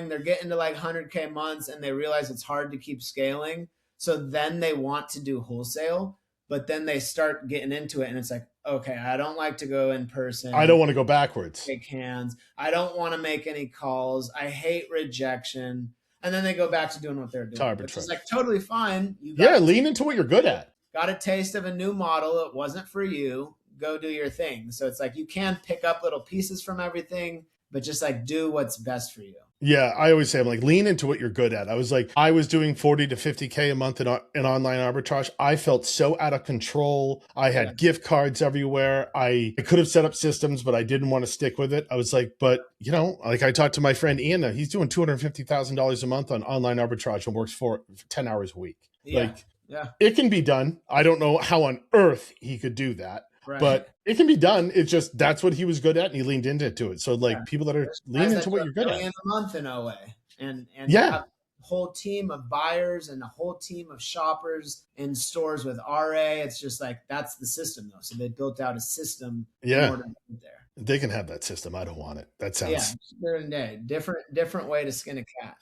They're getting to like 100K months, and they realize it's hard to keep scaling. So then they want to do wholesale, but then they start getting into it, and it's like, okay, I don't like to go in I person, don't want to go backwards. shake hands. I don't want to make any calls. I hate rejection. And then they go back to doing what they're To doing, which is arbitrage. like totally fine. You got Yeah, a lean into what you're good at. got a taste of a new model. It wasn't for you. Go do your thing. So it's like you can pick up little pieces from everything, but just like do what's best for you. Yeah, I always say I'm like lean into what you're good at. I was doing 40 to 50K a month in online arbitrage. I felt so out of control. I Yeah. had gift cards everywhere. I could have set up systems, but I didn't want to stick with it. I was like, but like I talked to my friend Ian, he's doing $250,000 a month on online arbitrage and works for 10 hours a week. Yeah. Like Yeah. it can be done. I don't know how on earth he could do that. Right. But it can be done. It's just that's what he was good at, and he leaned into it. So, like Yeah. people that are There's lean guys into that what do you're good $1 at. million a month in OA, and Yeah, have a whole team of buyers and a whole team of shoppers in stores with RA. It's just like that's the system though. So they built out a system in yeah. order to get there. They can have that system. I don't want it. That Yeah, sounds during the day, different way to skin a cat.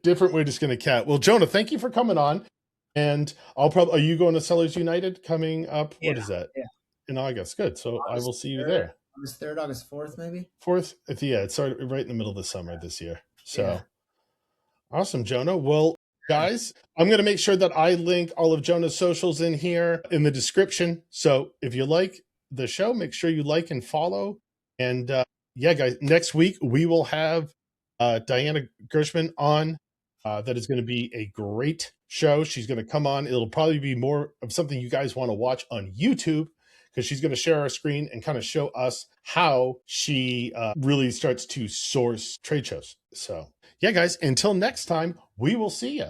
different way to skin a cat. Well, Jonah, thank you for coming on. And I'll probably are you going to Sellers United coming up? Yeah, What is that? yeah. In August. Good. So I August will see you 3rd, there. August 3rd, August 4th, maybe. Fourth, yeah, it started right in the middle of the summer this year. So Yeah. awesome, Jonah. Well, guys, I'm going to make sure that I link all of Jonah's socials in here in the description. So if you like the show, make sure you like and follow. And yeah, guys, next week we will have Diana Gershman on. That is going to be a great show. She's going to come on. It'll probably be more of something you guys want to watch on YouTube because she's going to share our screen and kind of show us how she really starts to source trade shows. So, yeah, guys, until next time, we will see you.